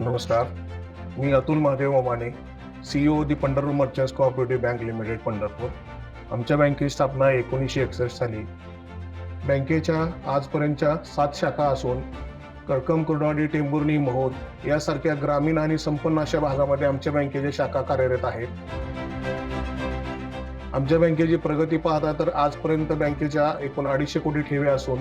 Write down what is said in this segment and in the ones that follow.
नमस्कार. मी Atul Mahadev Omane, CEO the Pandharpur merchants cooperative bank limited Pandharpur. आमच्या बँकेची स्थापना 1961 साली. बँकेच्या आजपर्यंतच्या 7 शाखा असून कळकम, कुर्डवाडी, टेंभुर्णी, मोहोळ यासारख्या ग्रामीण आणि संपन्न अशा भागामध्ये आमच्या बँकेच्या शाखा कार्यरत आहेत. आमच्या बँकेची प्रगती पाहता तर आजपर्यंत बँकेच्या एकूण 250 कोटी ठेवी असून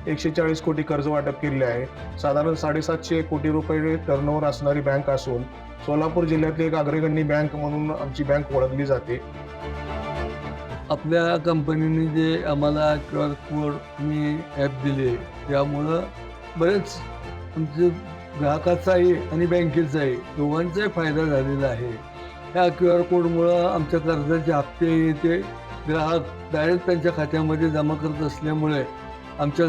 140 कोटी कर्ज वाटप केले आहे. साधारण 750 कोटी रुपये टर्नओव्हर असणारी बँक असून सोलापूर जिल्ह्यातली एक अग्रगण्य बँक म्हणून आमची बँक ओळखली जाते. आपल्या कंपनीने जे आम्हाला QR कोडनी ॲप दिले त्यामुळं बरेच आमचे ग्राहकाचाही आणि बँकेचाही दोघांचाही फायदा झालेला आहे. ह्या QR कोडमुळं आमच्या कर्जाचे हप्ते ते ग्राहक डायरेक्ट त्यांच्या खात्यामध्ये जमा करत असल्यामुळे आमच्या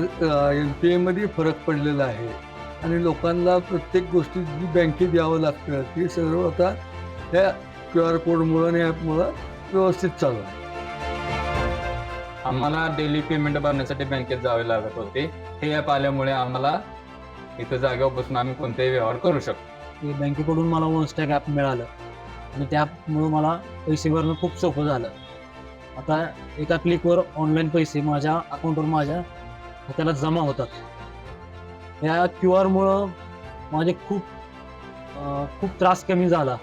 NPAमध्ये फरक पडलेला आहे आणि लोकांना प्रत्येक गोष्टी जी बँकेत यावं लागतं ती सर्व आता ह्या QR कोडमुळं आणि ॲपमुळं व्यवस्थित चालू आहे. आम्हाला डेली पेमेंट भरण्यासाठी बँकेत जावे लागत होते. हे ॲप आल्यामुळे आम्हाला इथं जागेवर बसून आम्ही कोणतेही व्यवहार करू शकतो. बँकेकडून मला OneStack ॲप मिळालं आणि त्यामुळे मला पैसे भरणं खूप सोपं झालं. आता एका क्लिकवर ऑनलाईन पैसे माझ्या अकाउंटवर माझ्या खात्याला जमा होतात. या QR माझे खूप त्रास कमी झाला.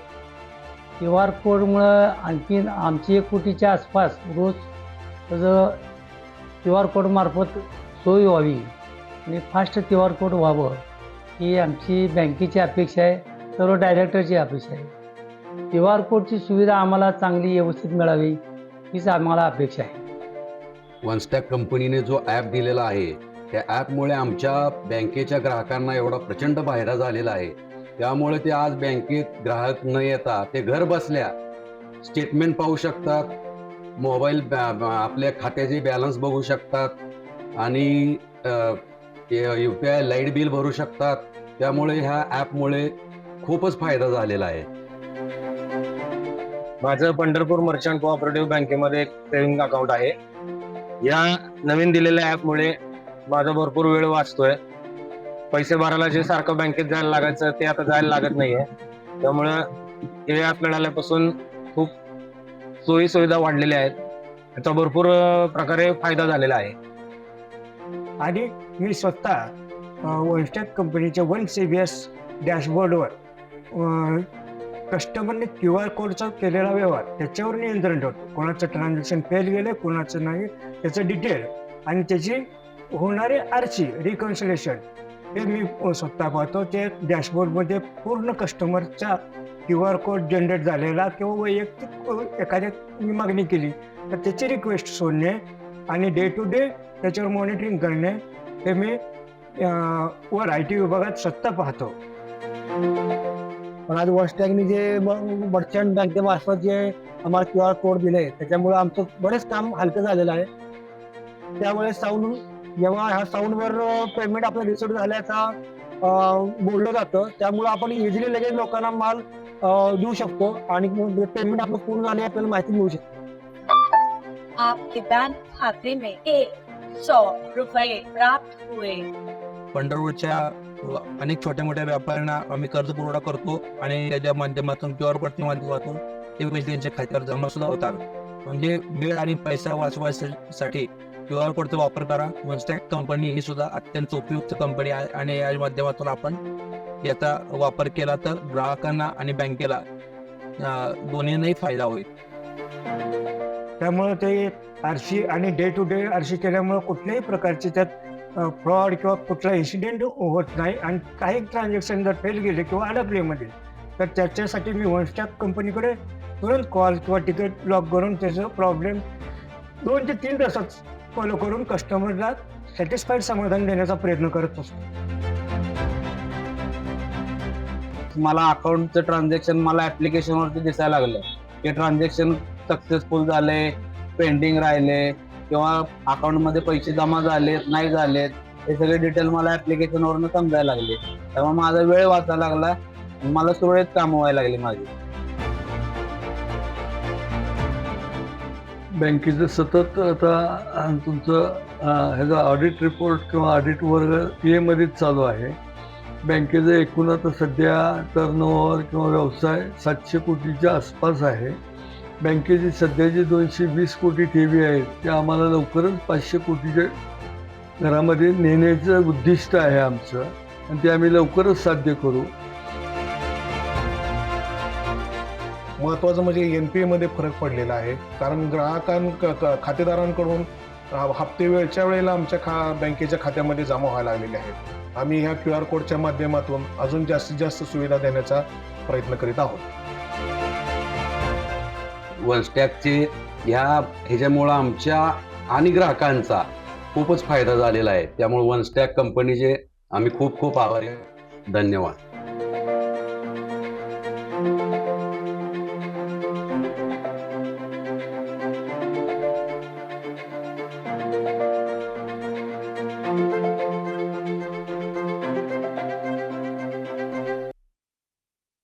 QR कोडमुळं आणखीन आमची 1 कोटीच्या आसपास रोज त्याचं QR कोडमार्फत सोय व्हावी आणि फास्ट QR कोड व्हावं ही आमची बँकेची अपेक्षा आहे, सर्व डायरेक्टरची अपेक्षा आहे. QR कोडची सुविधा आम्हाला चांगली व्यवस्थित मिळावी हीच आम्हाला अपेक्षा आहे. OneStack कंपनीने जो ॲप दिलेला आहे त्या ॲपमुळे आमच्या बँकेच्या ग्राहकांना एवढा प्रचंड फायदा झालेला आहे. त्यामुळे ते आज बँकेत ग्राहक न येता ते घर बसल्या स्टेटमेंट पाहू शकतात, मोबाईल आपल्या खात्याचे बॅलन्स बघू शकतात आणि UPI लाईट बिल भरू शकतात. त्यामुळे ह्या ॲपमुळे खूपच फायदा झालेला आहे. माझं पंढरपूर मर्चंट कोऑपरेटिव्ह बँकेमध्ये एक सेव्हिंग अकाउंट आहे. या नवीन दिलेल्या ॲपमुळे माझा भरपूर वेळ वाचतोय. पैसे भरायला जे सारखं बँकेत जायला लागायचं ते आता जायला लागत नाहीये. त्यामुळं हे ॲप मिळाल्यापासून खूप सोयी सुविधा वाढलेल्या आहेत. याचा भरपूर प्रकारे फायदा झालेला आहे. आणि मी स्वतः OneStack कंपनीच्या OneCBS डॅशबोर्डवर कस्टमरने QR कोडचा केलेला व्यवहार त्याच्यावर नियंत्रण ठेवतो. कोणाचं ट्रान्झॅक्शन फेल गेलं, कोणाचं नाही, त्याचं डिटेल आणि त्याची होणारी RC रिकन्सिलेशन हे मी स्वतः पाहतो. ते डॅशबोर्डमध्ये पूर्ण कस्टमरचा QR कोड जनरेट झालेला किंवा वैयक्तिक एखाद्या मी मागणी केली तर त्याची रिक्वेस्ट सोडणे आणि डे टू डे त्याच्यावर मॉनिटरिंग करणे हे मी वर IT विभागात स्वतः पाहतो. पण आज OneStackने जे मर्चंट बँकेमार्फत जे आम्हाला QR कोड दिले त्याच्यामुळे आमचं बरेच काम हलकं झालेलं आहे. त्यामुळे जेव्हा ह्या साऊंडवर पेमेंट आपलं रिसिव्ह झाल्याचा बोललं जातं त्यामुळे आपण इझिली लगेच लोकांना माल देऊ शकतो आणि पेमेंट आपलं पूर्ण झाले आपल्याला माहिती मिळू शकते. आपके बैंक खाते में 100 रुपये प्राप्त हुए. पंढरपूरच्या अनेक छोट्या मोठ्या व्यापाऱ्यांना आम्ही कर्ज पुरवठा करतो आणि त्याच्या माध्यमातून QR कोडच्या माध्यमातून ते पैसे त्यांच्या खात्यावर जमा सुद्धा होतात. म्हणजे वेळ आणि पैसा वाचवण्यासाठी QR कोडचा वापर करा. OneStack कंपनी ही सुद्धा अत्यंत उपयुक्त कंपनी आहे आणि या माध्यमातून आपण याचा वापर केला तर ग्राहकांना आणि बँकेला दोन्हींनाही फायदा होईल. त्यामुळे ते RC आणि डे टू डे RC केल्यामुळे कुठल्याही प्रकारचे त्यात फ्रॉड किंवा कुठला इन्सिडेंट होत नाही आणि काही ट्रान्झॅक्शन जर फेल गेले किंवा अडकलेमध्ये तर त्याच्यासाठी मी OneStack कंपनीकडे तुरंत कॉल किंवा तिकीट ब्लॉक करून त्याचं प्रॉब्लेम 2 ते 3 तासात फॉलो करून कस्टमरला सॅटिस्फाईड समाधान देण्याचा प्रयत्न करत असतो. मला अकाउंटचं ट्रान्झॅक्शन मला ॲप्लिकेशनवरती दिसायला लागलं. ते ट्रान्झॅक्शन सक्सेसफुल झाले, पेंडिंग राहिले किंवा अकाउंटमध्ये पैसे जमा झालेत नाही झालेत हे सगळे डिटेल मला ॲप्लिकेशनवरनं समजायला लागले. त्यामुळे माझा वेळ वाचायला लागला आणि मला सुरळीत कामं व्हायला लागली माझी. बँकेचं सतत आता तुमचं ह्याचा ऑडिट रिपोर्ट किंवा ऑडिट वर्ग PA मध्येच चालू आहे. बँकेचं एकूण आता सध्या टर्नओव्हर किंवा व्यवसाय 700 कोटीच्या आसपास आहे. बँकेची सध्याची 220 कोटी ठेवी आहेत त्या आम्हाला लवकरच 500 कोटीच्या घरामध्ये नेण्याचं उद्दिष्ट आहे आमचं, आणि ते आम्ही लवकरच साध्य करू. महत्त्वाचं म्हणजे NPA मध्ये फरक पडलेला आहे, कारण खातेदारांकडून हप्ते वेळच्या वेळेला आमच्या बँकेच्या खात्यामध्ये जमा व्हायला लागलेले आहेत. आम्ही ह्या QR कोडच्या माध्यमातून अजून जास्तीत जास्त सुविधा देण्याचा प्रयत्न करीत आहोत. वनस्टॅकचे ह्याच्यामुळं आमच्या आणि ग्राहकांचा खूपच फायदा झालेला आहे. त्यामुळे वनस्टॅक कंपनीचे आम्ही खूप खूप आभारी आहे. धन्यवाद.